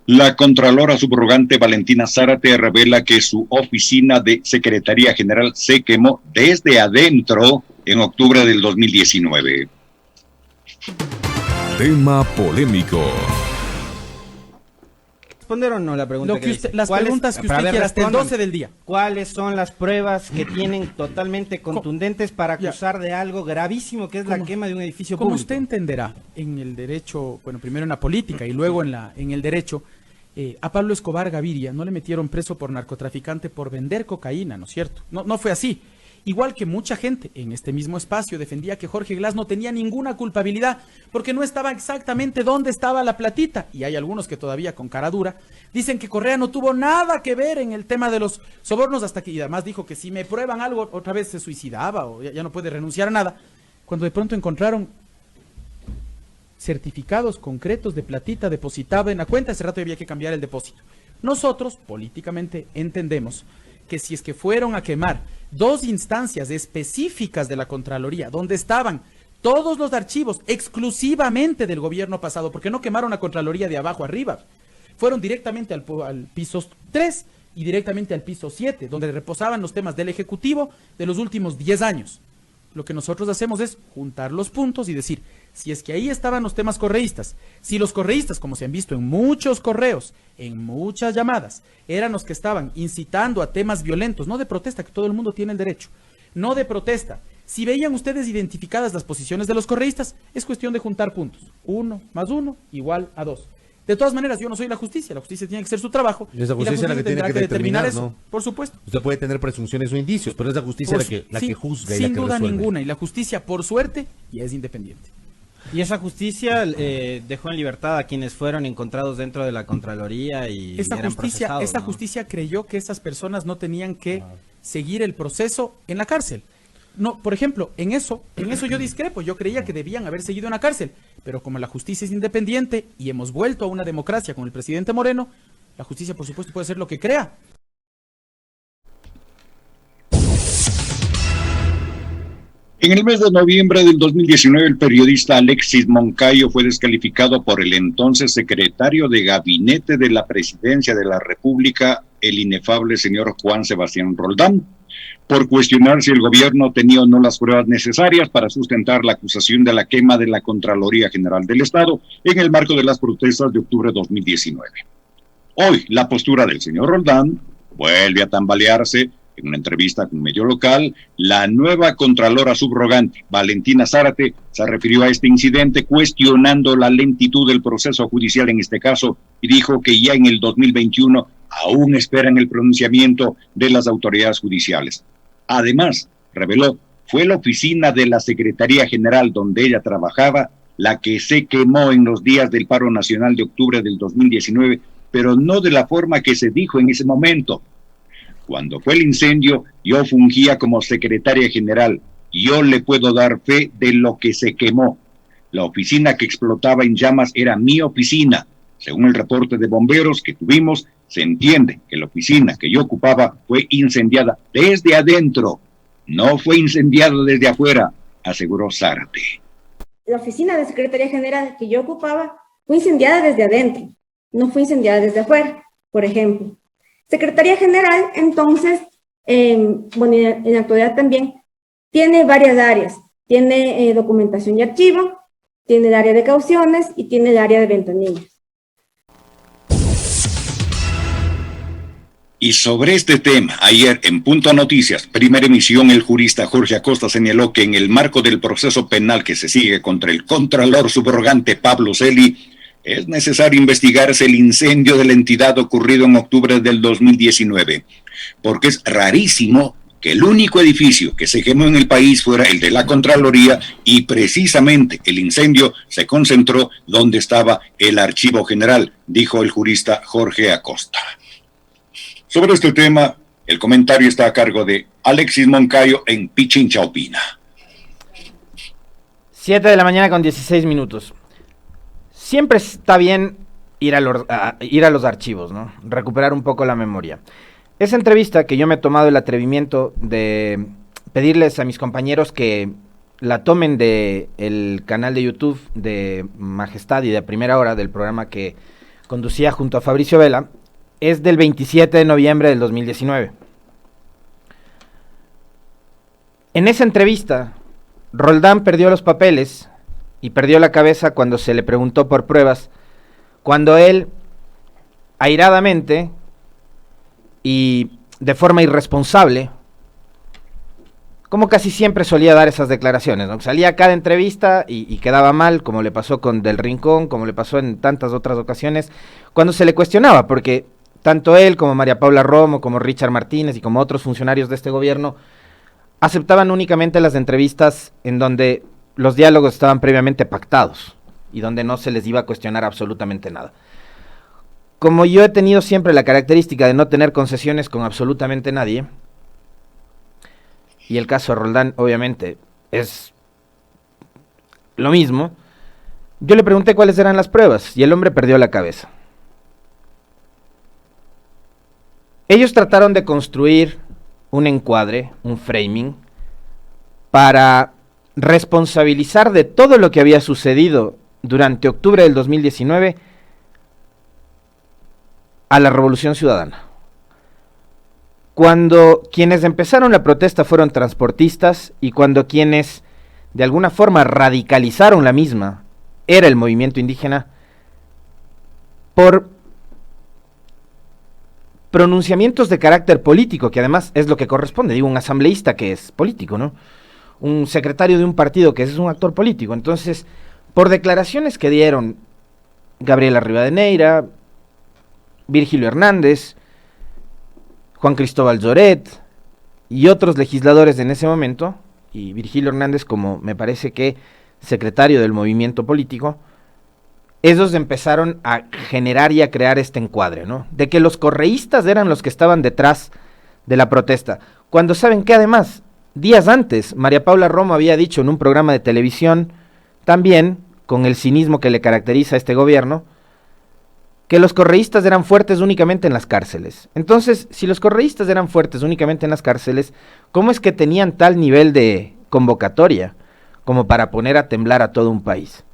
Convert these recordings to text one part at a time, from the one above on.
La contralora subrogante Valentina Zárate revela que su oficina de Secretaría General se quemó desde adentro en octubre del 2019. Tema polémico. ¿Responder o no la pregunta? Las preguntas que usted quiera hasta el 12 del día. ¿Cuáles son las pruebas que tienen totalmente contundentes para acusar de algo gravísimo que es la quema de un edificio Como público? usted entenderá, en el derecho, bueno, primero en la política y luego en el derecho, a Pablo Escobar Gaviria no le metieron preso por narcotraficante por vender cocaína, ¿no es cierto? No fue así. Igual que mucha gente en este mismo espacio defendía que Jorge Glass no tenía ninguna culpabilidad porque no estaba exactamente dónde estaba la platita. Y hay algunos que todavía con cara dura dicen que Correa no tuvo nada que ver en el tema de los sobornos hasta que, y además dijo que si me prueban algo otra vez se suicidaba o ya no puede renunciar a nada. Cuando de pronto encontraron certificados concretos de platita depositada en la cuenta, hace rato había que cambiar el depósito. Nosotros políticamente entendemos que si es que fueron a quemar dos instancias específicas de la Contraloría, donde estaban todos los archivos exclusivamente del gobierno pasado, porque no quemaron la Contraloría de abajo arriba, fueron directamente al piso 3 y directamente al piso 7, donde reposaban los temas del Ejecutivo de los últimos 10 años. Lo que nosotros hacemos es juntar los puntos y decir, si es que ahí estaban los temas correístas, si los correístas, como se han visto en muchos correos, en muchas llamadas, eran los que estaban incitando a temas violentos, no de protesta, que todo el mundo tiene el derecho, no de protesta. Si veían ustedes identificadas las posiciones de los correístas, es cuestión de juntar puntos. 1 más 1 igual a 2. De todas maneras, yo no soy la justicia tiene que hacer su trabajo. Y esa justicia es la que tiene que determinar eso, ¿no? Por supuesto. Usted puede tener presunciones o indicios, pero es la justicia la que juzga y la que resuelve. Sin duda ninguna, y la justicia, por suerte, ya es independiente. Y esa justicia dejó en libertad a quienes fueron encontrados dentro de la Contraloría y eran procesados, esta ¿no? justicia creyó que esas personas no tenían que seguir el proceso en la cárcel. No, por ejemplo, en eso yo discrepo. Yo creía que debían haber seguido en la cárcel, pero como la justicia es independiente y hemos vuelto a una democracia con el presidente Moreno, la justicia, por supuesto, puede hacer lo que crea. En el mes de noviembre del 2019, el periodista Alexis Moncayo fue descalificado por el entonces secretario de Gabinete de la Presidencia de la República, el inefable señor Juan Sebastián Roldán, por cuestionar si el gobierno tenía o no las pruebas necesarias para sustentar la acusación de la quema de la Contraloría General del Estado en el marco de las protestas de octubre de 2019. Hoy, la postura del señor Roldán vuelve a tambalearse. En una entrevista con un medio local, la nueva contralora subrogante, Valentina Zárate, se refirió a este incidente cuestionando la lentitud del proceso judicial en este caso y dijo que ya en el 2021 aún esperan el pronunciamiento de las autoridades judiciales. Además, reveló, fue la oficina de la Secretaría General donde ella trabajaba la que se quemó en los días del paro nacional de octubre del 2019, pero no de la forma que se dijo en ese momento. Cuando fue el incendio, yo fungía como secretaria general. Yo le puedo dar fe de lo que se quemó. La oficina que explotaba en llamas era mi oficina. Según el reporte de bomberos que tuvimos, se entiende que la oficina que yo ocupaba fue incendiada desde adentro. No fue incendiada desde afuera, aseguró Zárate. La oficina de Secretaría General que yo ocupaba fue incendiada desde adentro, no fue incendiada desde afuera, por ejemplo. Secretaría General, entonces, bueno, en la actualidad también, tiene varias áreas. Tiene documentación y archivo, tiene el área de cauciones y tiene el área de ventanillas. Y sobre este tema, ayer en Punto Noticias, primera emisión, el jurista Jorge Acosta señaló que en el marco del proceso penal que se sigue contra el contralor subrogante Pablo Celi, es necesario investigarse el incendio de la entidad ocurrido en octubre del 2019, porque es rarísimo que el único edificio que se quemó en el país fuera el de la Contraloría y precisamente el incendio se concentró donde estaba el Archivo General, dijo el jurista Jorge Acosta. Sobre este tema, el comentario está a cargo de Alexis Moncayo en Pichincha Opina. 7 de la mañana con 16 minutos. Siempre está bien ir a los archivos, ¿no? Recuperar un poco la memoria. Esa entrevista que yo me he tomado el atrevimiento de pedirles a mis compañeros que la tomen de el canal de YouTube de Majestad y de Primera Hora, del programa que conducía junto a Fabricio Vela, es del 27 de noviembre del 2019. En esa entrevista, Roldán perdió los papeles y perdió la cabeza cuando se le preguntó por pruebas, cuando él, airadamente y de forma irresponsable, como casi siempre solía dar esas declaraciones, ¿no? Salía a cada entrevista y quedaba mal, como le pasó con Del Rincón, como le pasó en tantas otras ocasiones, cuando se le cuestionaba, porque tanto él como María Paula Romo, como Richard Martínez y como otros funcionarios de este gobierno aceptaban únicamente las entrevistas en donde los diálogos estaban previamente pactados y donde no se les iba a cuestionar absolutamente nada. Como yo he tenido siempre la característica de no tener concesiones con absolutamente nadie, y el caso de Roldán obviamente es lo mismo, yo le pregunté cuáles eran las pruebas y el hombre perdió la cabeza. Ellos trataron de construir un encuadre, un framing, para responsabilizar de todo lo que había sucedido durante octubre del 2019 a la Revolución Ciudadana. Cuando quienes empezaron la protesta fueron transportistas y cuando quienes de alguna forma radicalizaron la misma era el movimiento indígena, por pronunciamientos de carácter político, que además es lo que corresponde, digo, un asambleísta que es político, ¿no? Un secretario de un partido que es un actor político. Entonces, por declaraciones que dieron Gabriela Rivadeneira, Virgilio Hernández, Juan Cristóbal Lloret y otros legisladores en ese momento, y Virgilio Hernández como me parece que secretario del movimiento político, esos empezaron a generar y a crear este encuadre, ¿no? De que los correístas eran los que estaban detrás de la protesta. Cuando saben que además, días antes, María Paula Romo había dicho en un programa de televisión, también con el cinismo que le caracteriza a este gobierno, que los correístas eran fuertes únicamente en las cárceles. Entonces, si los correístas eran fuertes únicamente en las cárceles, ¿cómo es que tenían tal nivel de convocatoria como para poner a temblar a todo un país?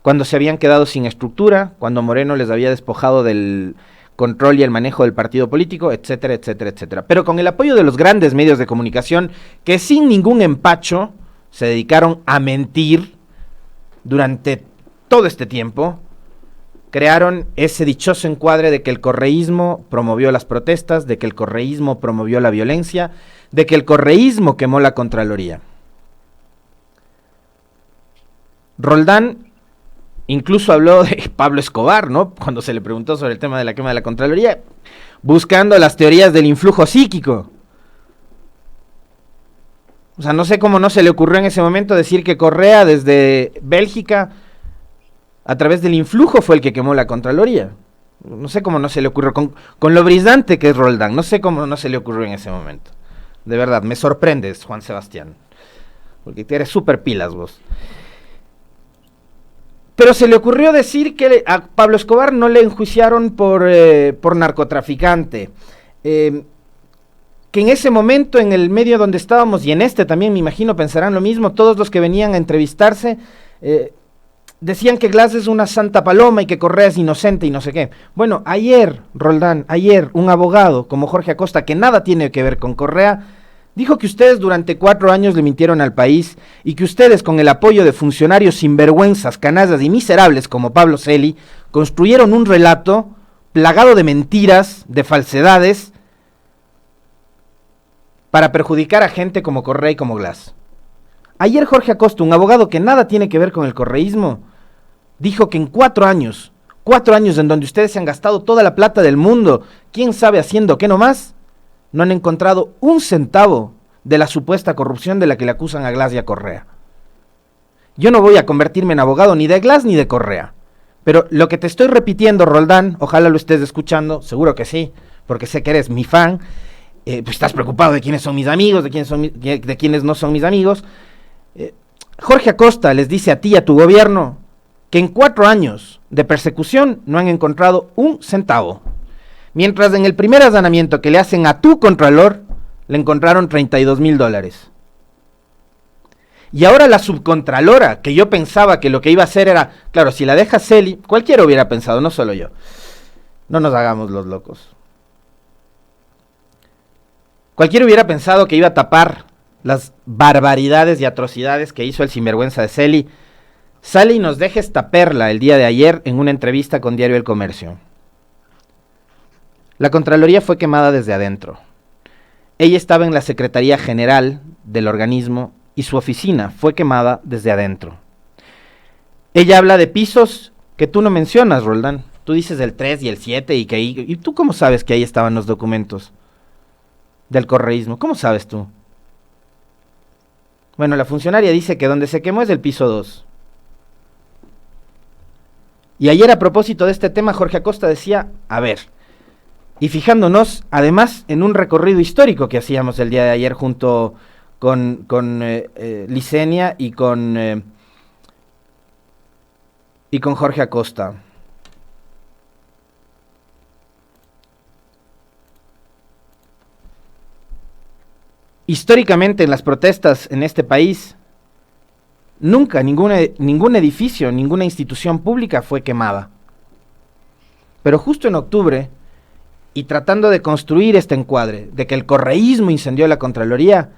Cuando se habían quedado sin estructura, cuando Moreno les había despojado del control y el manejo del partido político, etcétera, etcétera, etcétera. Pero con el apoyo de los grandes medios de comunicación que sin ningún empacho se dedicaron a mentir durante todo este tiempo, crearon ese dichoso encuadre de que el correísmo promovió las protestas, de que el correísmo promovió la violencia, de que el correísmo quemó la Contraloría. Roldán incluso habló de Pablo Escobar, ¿no? Cuando se le preguntó sobre el tema de la quema de la Contraloría, buscando las teorías del influjo psíquico. O sea, no sé cómo no se le ocurrió en ese momento decir que Correa desde Bélgica, a través del influjo, fue el que quemó la Contraloría. No sé cómo no se le ocurrió, con lo brillante que es Roldán, no sé cómo no se le ocurrió en ese momento. De verdad, me sorprendes, Juan Sebastián, porque eres súper pilas vos. Pero se le ocurrió decir que a Pablo Escobar no le enjuiciaron por narcotraficante, que en ese momento, en el medio donde estábamos, y en este también me imagino pensarán lo mismo, todos los que venían a entrevistarse, decían que Glass es una santa paloma y que Correa es inocente y no sé qué. Bueno, ayer, Roldán, un abogado como Jorge Acosta, que nada tiene que ver con Correa, dijo que ustedes durante 4 años le mintieron al país y que ustedes, con el apoyo de funcionarios sinvergüenzas, canallas y miserables como Pablo Celi, construyeron un relato plagado de mentiras, de falsedades, para perjudicar a gente como Correa y como Glass. Ayer Jorge Acosta, un abogado que nada tiene que ver con el correísmo, dijo que en 4 años en donde ustedes se han gastado toda la plata del mundo, quién sabe haciendo qué nomás, no han encontrado un centavo de la supuesta corrupción de la que le acusan a Glass y a Correa. Yo no voy a convertirme en abogado ni de Glass ni de Correa, pero lo que te estoy repitiendo, Roldán, ojalá lo estés escuchando, seguro que sí, porque sé que eres mi fan, pues estás preocupado de quiénes son mis amigos, de quiénes no son mis amigos. Jorge Acosta les dice a ti y a tu gobierno que en 4 años de persecución no han encontrado un centavo, mientras en el primer allanamiento que le hacen a tu contralor le encontraron $32,000. Y ahora la subcontralora, que yo pensaba que lo que iba a hacer era, claro, si la deja Celi, cualquiera hubiera pensado, no solo yo. No nos hagamos los locos. Cualquiera hubiera pensado que iba a tapar las barbaridades y atrocidades que hizo el sinvergüenza de Celi. Sale y nos deja esta perla el día de ayer en una entrevista con Diario El Comercio. La Contraloría fue quemada desde adentro. Ella estaba en la Secretaría General del organismo y su oficina fue quemada desde adentro. Ella habla de pisos que tú no mencionas, Roldán. Tú dices el 3 y el 7 y que ahí... ¿Y tú cómo sabes que ahí estaban los documentos del correísmo? ¿Cómo sabes tú? Bueno, la funcionaria dice que donde se quemó es el piso 2. Y ayer a propósito de este tema, Jorge Acosta decía, a ver, y fijándonos además en un recorrido histórico que hacíamos el día de ayer junto con Licenia y con Jorge Acosta. Históricamente en las protestas en este país, nunca ningún edificio, ninguna institución pública fue quemada. Pero justo en octubre, y tratando de construir este encuadre, de que el correísmo incendió la Contraloría,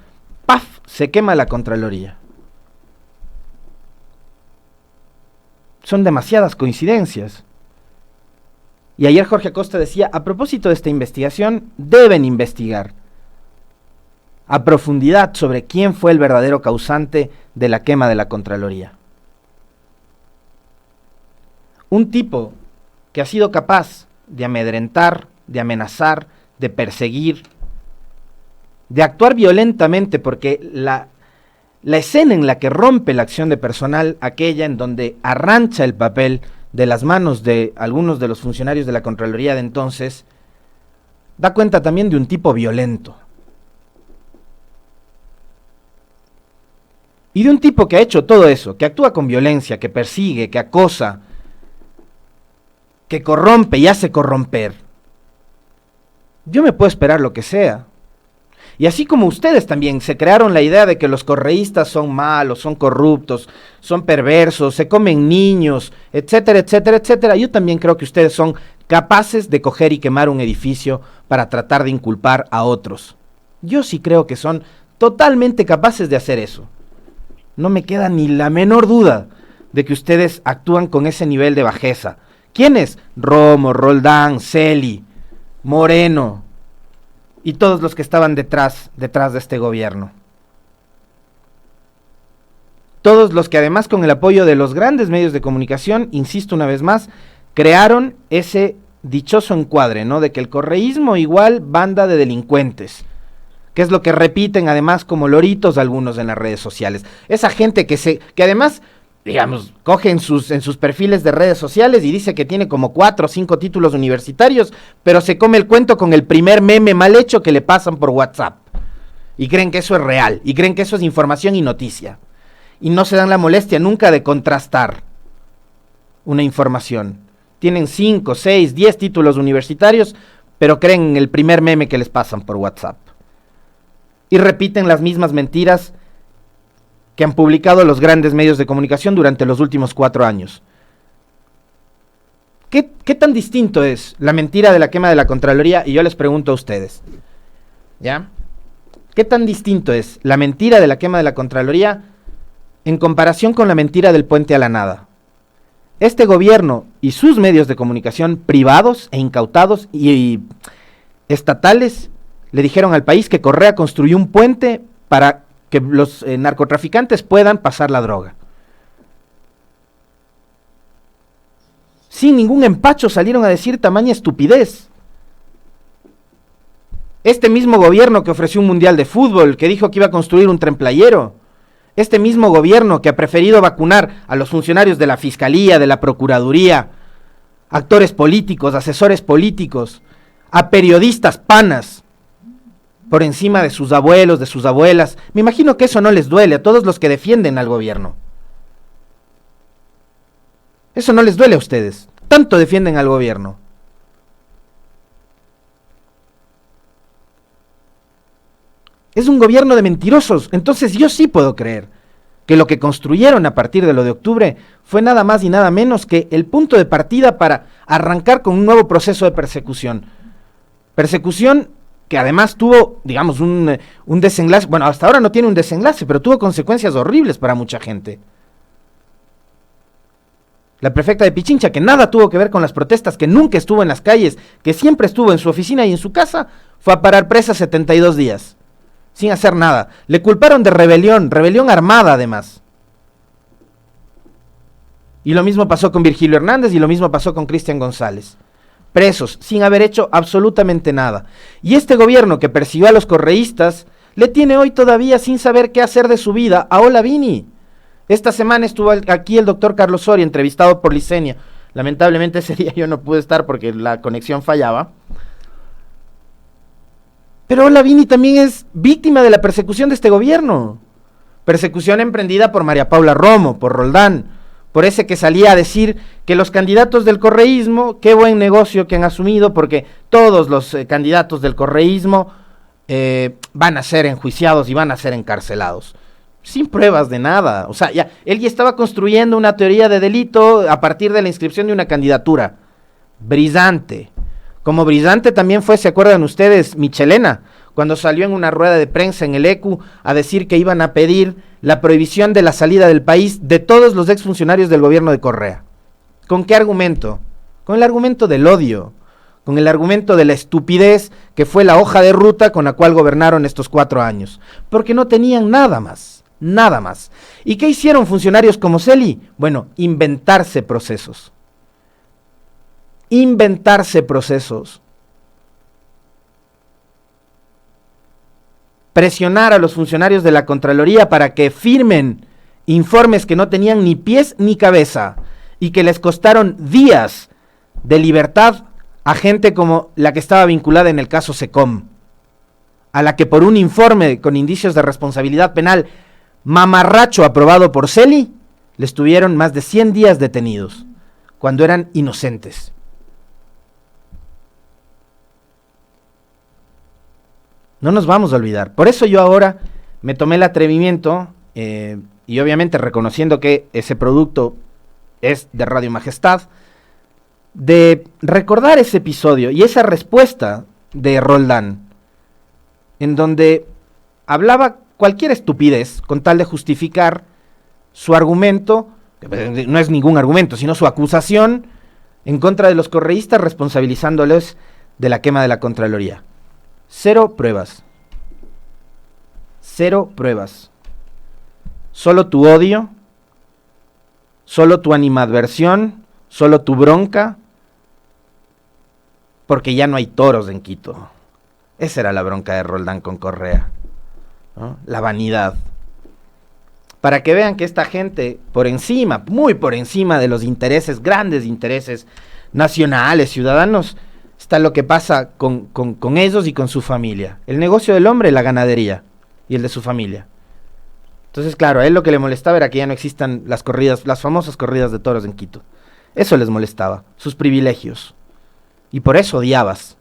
¡paf!, se quema la Contraloría. Son demasiadas coincidencias. Y ayer Jorge Acosta decía, a propósito de esta investigación, deben investigar a profundidad sobre quién fue el verdadero causante de la quema de la Contraloría. Un tipo que ha sido capaz de amedrentar, de amenazar, de perseguir, de actuar violentamente, porque la escena en la que rompe la acción de personal, aquella en donde arrancha el papel de las manos de algunos de los funcionarios de la Contraloría de entonces, da cuenta también de un tipo violento. Y de un tipo que ha hecho todo eso, que actúa con violencia, que persigue, que acosa, que corrompe y hace corromper. Yo me puedo esperar lo que sea. Y así como ustedes también se crearon la idea de que los correístas son malos, son corruptos, son perversos, se comen niños, etcétera, etcétera, etcétera, yo también creo que ustedes son capaces de coger y quemar un edificio para tratar de inculpar a otros. Yo sí creo que son totalmente capaces de hacer eso. No me queda ni la menor duda de que ustedes actúan con ese nivel de bajeza. ¿Quiénes? Romo, Roldán, Celi, Moreno y todos los que estaban detrás de este gobierno. Todos los que además con el apoyo de los grandes medios de comunicación, insisto una vez más, crearon ese dichoso encuadre, ¿no? De que el correísmo igual banda de delincuentes, que es lo que repiten además como loritos algunos en las redes sociales. Esa gente que además, digamos, coge en sus perfiles de redes sociales y dice que tiene como 4 o 5 títulos universitarios, pero se come el cuento con el primer meme mal hecho que le pasan por WhatsApp. Y creen que eso es real, y creen que eso es información y noticia. Y no se dan la molestia nunca de contrastar una información. Tienen 5, 6, 10 títulos universitarios, pero creen en el primer meme que les pasan por WhatsApp. Y repiten las mismas mentiras que han publicado los grandes medios de comunicación durante los últimos 4 años. ¿Qué tan distinto es la mentira de la quema de la Contraloría? Y yo les pregunto a ustedes, ¿ya? ¿Qué tan distinto es la mentira de la quema de la Contraloría en comparación con la mentira del puente a la nada? Este gobierno y sus medios de comunicación privados e incautados y estatales le dijeron al país que Correa construyó un puente para que los narcotraficantes puedan pasar la droga. Sin ningún empacho salieron a decir tamaña estupidez. Este mismo gobierno que ofreció un mundial de fútbol, que dijo que iba a construir un tren playero. Este mismo gobierno que ha preferido vacunar a los funcionarios de la Fiscalía, de la Procuraduría, actores políticos, asesores políticos, a periodistas panas, por encima de sus abuelos, de sus abuelas. Me imagino que eso no les duele a todos los que defienden al gobierno. Eso no les duele a ustedes. Tanto defienden al gobierno. Es un gobierno de mentirosos. Entonces yo sí puedo creer que lo que construyeron a partir de lo de octubre fue nada más y nada menos que el punto de partida para arrancar con un nuevo proceso de persecución. Persecución que además tuvo, digamos, un desenlace, bueno, hasta ahora no tiene un desenlace, pero tuvo consecuencias horribles para mucha gente. La prefecta de Pichincha, que nada tuvo que ver con las protestas, que nunca estuvo en las calles, que siempre estuvo en su oficina y en su casa, fue a parar presa 72 días, sin hacer nada. Le culparon de rebelión armada además. Y lo mismo pasó con Virgilio Hernández y lo mismo pasó con Cristian González. Presos, sin haber hecho absolutamente nada. Y este gobierno que persiguió a los correístas, le tiene hoy todavía sin saber qué hacer de su vida a Ola Vini. Esta semana estuvo aquí el doctor Carlos Soria, entrevistado por Licenia. Lamentablemente ese día yo no pude estar porque la conexión fallaba. Pero Ola Vini también es víctima de la persecución de este gobierno. Persecución emprendida por María Paula Romo, por Roldán, por ese que salía a decir que los candidatos del correísmo, qué buen negocio que han asumido, porque todos los candidatos del correísmo van a ser enjuiciados y van a ser encarcelados. Sin pruebas de nada. O sea, él ya estaba construyendo una teoría de delito a partir de la inscripción de una candidatura. Brisante. Como brisante también fue, ¿se acuerdan ustedes? Michelena, cuando salió en una rueda de prensa en el ECU a decir que iban a pedir la prohibición de la salida del país de todos los exfuncionarios del gobierno de Correa. ¿Con qué argumento? Con el argumento del odio, con el argumento de la estupidez que fue la hoja de ruta con la cual gobernaron estos 4 años, porque no tenían nada más. Nada más. ¿Y qué hicieron funcionarios como Celi? Bueno, inventarse procesos. Inventarse procesos. Presionar a los funcionarios de la Contraloría para que firmen informes que no tenían ni pies ni cabeza y que les costaron días de libertad a gente como la que estaba vinculada en el caso SECOM, a la que por un informe con indicios de responsabilidad penal mamarracho aprobado por Celi, les tuvieron más de 100 días detenidos, cuando eran inocentes. No nos vamos a olvidar. Por eso yo ahora me tomé el atrevimiento, y obviamente reconociendo que ese producto es de Radio Majestad, de recordar ese episodio y esa respuesta de Roldán, en donde hablaba cualquier estupidez con tal de justificar su argumento, que no es ningún argumento, sino su acusación en contra de los correístas, responsabilizándoles de la quema de la Contraloría. 0 pruebas. 0 pruebas. Solo tu odio, solo tu animadversión, solo tu bronca, porque ya no hay toros en Quito. Esa era la bronca de Roldán con Correa, ¿no? La vanidad. Para que vean que esta gente, por encima, muy por encima de los intereses, grandes intereses nacionales, ciudadanos, está lo que pasa con ellos y con su familia. El negocio del hombre, la ganadería, y el de su familia. Entonces, claro, a él lo que le molestaba era que ya no existan las corridas, las famosas corridas de toros en Quito. Eso les molestaba, sus privilegios. Y por eso odiabas.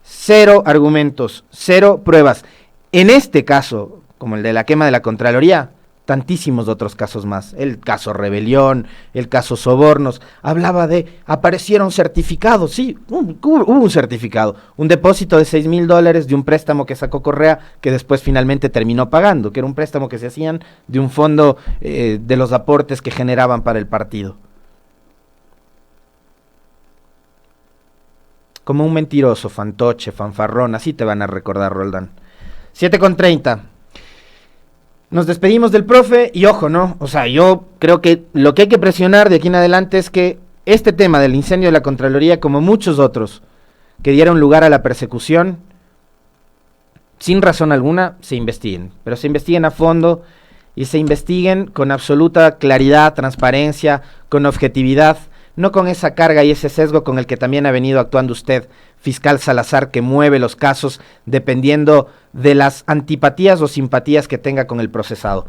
0 argumentos, 0 pruebas. En este caso, como el de la quema de la Contraloría, tantísimos otros casos más. El caso Rebelión, el caso Sobornos, hablaba de, aparecieron certificados, sí, hubo un certificado, un depósito de $6,000 de un préstamo que sacó Correa, que después finalmente terminó pagando, que era un préstamo que se hacían de un fondo de los aportes que generaban para el partido. Como un mentiroso, fantoche, fanfarrón, así te van a recordar, Roldán. 7:30. Nos despedimos del profe y ojo, ¿no? O sea, yo creo que lo que hay que presionar de aquí en adelante es que este tema del incendio de la Contraloría, como muchos otros que dieron lugar a la persecución, sin razón alguna, se investiguen. Pero se investiguen a fondo y se investiguen con absoluta claridad, transparencia, con objetividad, no con esa carga y ese sesgo con el que también ha venido actuando usted, fiscal Salazar, que mueve los casos dependiendo de las antipatías o simpatías que tenga con el procesado.